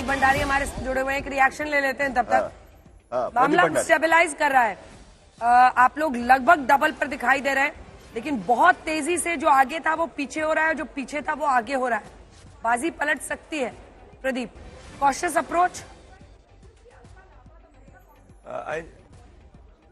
भंडारी हमारे साथ जुड़े हुए हैं, एक रिएक्शन ले लेते हैं तब तक। मामला स्टेबलाइज कर रहा है, आप लोग लगभग डबल पर दिखाई दे रहे हैं, लेकिन बहुत तेजी से जो आगे था वो पीछे हो रहा है, जो पीछे था वो आगे हो रहा है। बाजी पलट सकती है। Pradeep, cautious approach.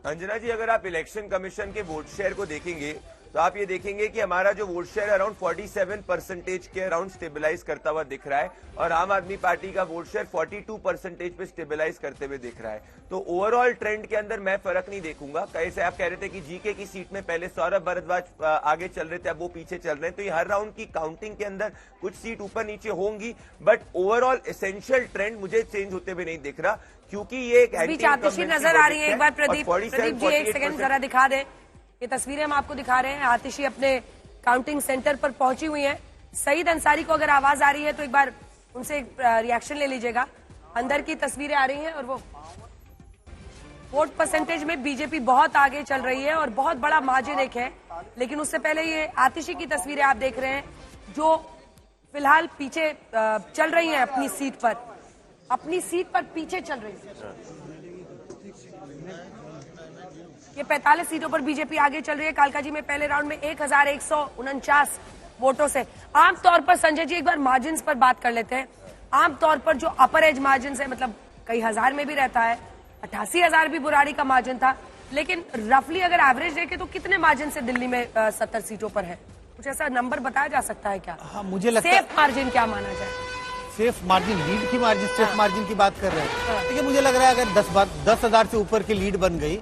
अंजना जी, अगर आप इलेक्शन कमीशन के वोट शेयर को देखेंगे तो आप ये देखेंगे कि हमारा जो वोट शेयर अराउंड 47% के अराउंड स्टेबलाइज करता हुआ दिख रहा है और आम आदमी पार्टी का वोट शेयर 42% पे स्टेबलाइज करते हुए दिख रहा है। तो ओवरऑल ट्रेंड के अंदर मैं फर्क नहीं देखूंगा। कैसे आप कह रहे थे कि जीके की सीट में पहले सौरभ भारद्वाज आगे चल रहे थे, अब वो पीछे चल रहे हैं, तो ये हर राउंड की काउंटिंग के अंदर कुछ सीट ऊपर नीचे होंगी, बट ओवरऑल एसेंशियल ट्रेंड मुझे चेंज होते हुए नहीं दिख रहा, क्योंकि ये एक आतिशी नजर आ रही है। एक बार प्रदीप जी एक सेकंड जरा दिखा दे, ये तस्वीरें हम आपको दिखा रहे हैं। आतिशी अपने काउंटिंग सेंटर पर पहुंची हुई है। सईद अंसारी को अगर आवाज आ रही है तो एक बार उनसे रिएक्शन ले लीजिएगा। अंदर की तस्वीरें आ रही हैं और वो वोट परसेंटेज में बीजेपी बहुत आगे चल रही है और बहुत बड़ा मार्जिन एक है। लेकिन उससे पहले ये आतिशी की तस्वीरें आप देख रहे हैं जो फिलहाल पीछे चल रही हैं अपनी सीट पर पीछे चल रही है। ये 45 सीटों पर बीजेपी आगे चल रही है। कालका जी में पहले राउंड में 1149 वोटों से। आमतौर पर संजय जी एक बार मार्जिन पर बात कर लेते हैं। आमतौर पर जो अपर एज मार्जिन है, मतलब कई हजार में भी रहता है, 88,000 भी बुराड़ी का मार्जिन था, लेकिन रफली अगर एवरेज देखें तो कितने मार्जिन से दिल्ली में 70 सीटों पर है? कुछ ऐसा नंबर बताया जा सकता है क्या? हाँ, मुझे लगता है सेफ मार्जिन क्या माना जाए? सेफ मार्जिन, लीड की मार्जिन, सेफ मार्जिन की बात कर रहे हैं। देखिए, मुझे लग रहा है अगर 10,000 से ऊपर की लीड बन गई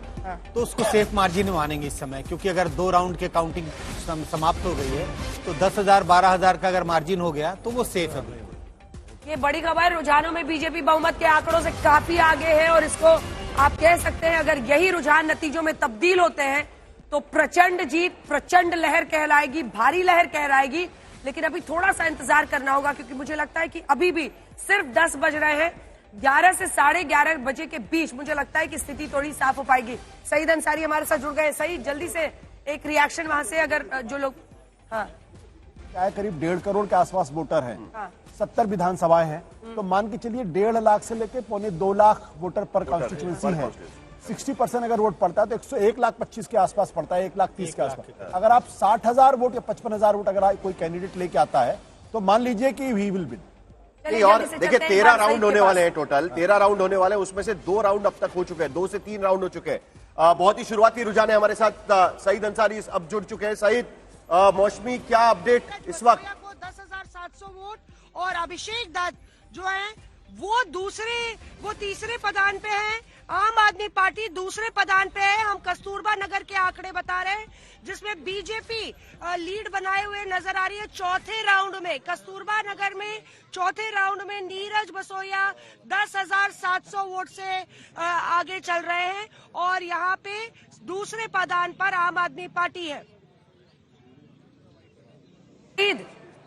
तो उसको सेफ मार्जिन मानेंगे इस समय, क्योंकि अगर 2 राउंड के काउंटिंग समाप्त हो गई है तो 10,000 12,000 का अगर मार्जिन हो गया तो वो सेफ है। ये बड़ी खबर, रुझानों में बीजेपी बहुमत के आंकड़ों से काफी आगे है और इसको आप कह सकते हैं अगर यही रुझान नतीजों में तब्दील होते हैं तो प्रचंड जीत, प्रचंड लहर कहलाएगी, भारी लहर कहलाएगी। लेकिन अभी थोड़ा सा इंतजार करना होगा, क्योंकि मुझे लगता है कि अभी भी सिर्फ 10 बज रहे हैं। 11 से 11:30 बजे के बीच मुझे लगता है कि स्थिति थोड़ी साफ हो पाएगी। सईद अंसारी हमारे साथ जुड़ गए। सईद, जल्दी से एक रिएक्शन वहां से, अगर जो लोग करीब 1.5 करोड़ के आसपास वोटर हैं, 70 विधानसभाएं हैं, तो मान के चलिए 1.5 लाख से लेकर 1.25 लाख वोटर पर कॉन्स्टिट्यूएंसी है। 60% अगर वोट पड़ता है तो 1,25,000 के आसपास पड़ता है, 1,30,000 के आसपास। अगर आप 60,000 वोट या 55,000 वोट अगर कोई कैंडिडेट लेके आता है तो मान लीजिए कि ही विल विन। और देखिए 13 राउंड होने वाले हैं, टोटल 13 राउंड होने वाले हैं, उसमें से 2 राउंड अब तक हो चुके हैं, 2 से 3 राउंड हो चुके हैं। बहुत ही शुरुआती रुझान है। हमारे साथ सईद अंसारी अब जुड़ चुके हैं। सईद, मौसमी क्या अपडेट इस वक्त? 10,700 वोट और अभिषेक दत्त जो है वो तीसरे पदान पे है। आम आदमी पार्टी दूसरे पदान पे है। हम कस्तूरबा नगर के आंकड़े बता रहे हैं जिसमें बीजेपी लीड बनाए हुए नजर आ रही है। चौथे राउंड में कस्तूरबा नगर में चौथे राउंड में नीरज बसोया 10,700 वोट से आगे चल रहे हैं और यहाँ पे दूसरे पदान पर आम आदमी पार्टी है।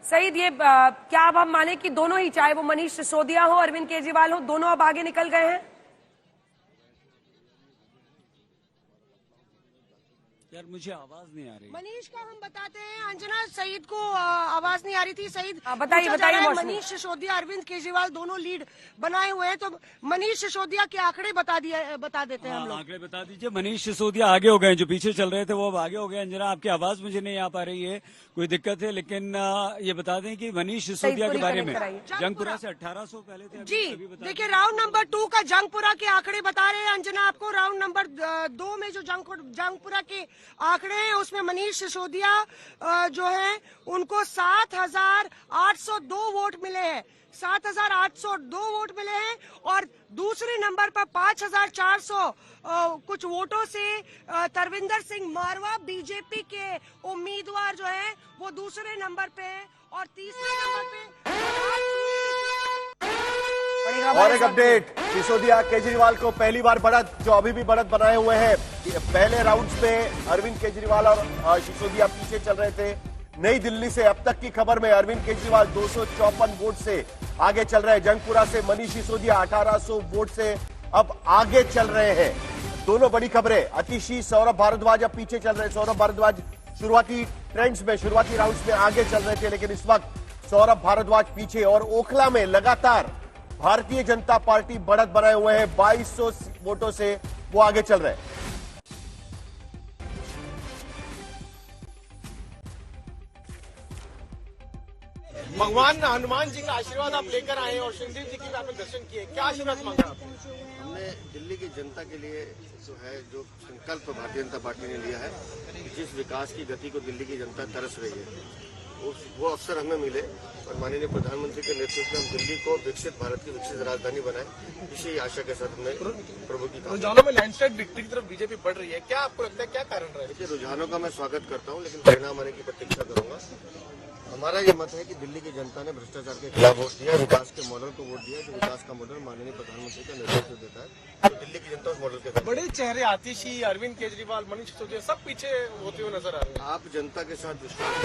सईद, ये क्या अब हम माने कि दोनों ही, चाहे वो मनीष सिसोदिया हो, अरविंद केजरीवाल हो, दोनों अब आगे निकल गए हैं? यार मुझे आवाज नहीं आ रही। मनीष का हम बताते हैं, अंजना, सईद को आवाज नहीं आ रही थी। सईद बताइए। मनीष सिसोदिया, अरविंद केजरीवाल दोनों लीड बनाए हुए हैं, तो मनीष सिसोदिया के आंकड़े बता देते हैं हम लोग। आंकड़े बता दीजिए। मनीष सिसोदिया आगे हो गए, जो पीछे चल रहे थे वो अब आगे हो गए। अंजना, आपकी आवाज मुझे नहीं आ पा रही है, कोई दिक्कत है? लेकिन ये बता दें कि मनीष सिसोदिया के बारे में जंगपुरा से 1800 पहले थे जी। देखिए, राउंड नंबर 2 का जंगपुरा के आंकड़े बता रहे हैं अंजना आपको। राउंड नंबर 2 में जो जंगपुरा के आंकड़े हैं उसमें मनीष सिसोदिया जो है उनको 7,802 वोट मिले हैं। 7,802 वोट मिले हैं और दूसरे नंबर पर 5,400 कुछ वोटों से तरविंदर सिंह मारवा बीजेपी के उम्मीदवार जो है वो दूसरे नंबर पे है और तीसरे नंबर पे। और एक अपडेट, सिसोदिया केजरीवाल को पहली बार बढ़त, जो अभी भी बढ़त बनाए हुए हैं। पहले राउंड में अरविंद केजरीवाल और सिसोदिया पीछे चल रहे थे। नई दिल्ली से अब तक की खबर में अरविंद केजरीवाल 254 वोट से आगे चल रहे हैं। जंगपुरा से मनीष सिसोदिया 1800 वोट से अब आगे चल रहे हैं। दोनों बड़ी खबरें। आतिशी, सौरभ भारद्वाज अब पीछे चल रहे हैं। सौरभ भारद्वाज शुरुआती ट्रेंड्स में, शुरुआती राउंड्स में आगे चल रहे थे, लेकिन इस वक्त सौरभ भारद्वाज पीछे। और ओखला में लगातार भारतीय जनता पार्टी बढ़त बनाए हुए हैं, 2200 वोटों से वो आगे चल रहे हैं। भगवान हनुमान जी का आशीर्वाद आप लेकर आए और शिवदेव जी की भी आपने दर्शन किए, क्या आशीर्वाद मांगा आपने? हमने दिल्ली की जनता के लिए जो संकल्प भारतीय जनता पार्टी ने लिया है, जिस विकास की गति को दिल्ली की जनता तरस रही है, वो अवसर हमें मिले और माननीय प्रधानमंत्री के नेतृत्व में हम दिल्ली को विकसित भारत की विकसित राजधानी बनाए, इसी आशा के साथ हमने प्रभु की रुझानों में लैंडस्लाइड विक्ट्री की तरफ बीजेपी बढ़ रही है, क्या आपको लगता है क्या कारण रहा है? देखिए, रुझानों का मैं स्वागत करता हूं, लेकिन परिणाम आने की प्रतीक्षा करूंगा। हमारा ये मत है कि दिल्ली की जनता ने भ्रष्टाचार के खिलाफ वोट दिया, विकास के मॉडल को वोट दिया, जो विकास का मॉडल माननीय प्रधानमंत्री का नेतृत्व देता है, तो दिल्ली की जनता उस मॉडल के साथ। बड़े चेहरे आतिशी, अरविंद केजरीवाल, मनीष सिसोदिया सब पीछे होते हुए नजर आ रहे हैं। आप जनता के साथ विश्वास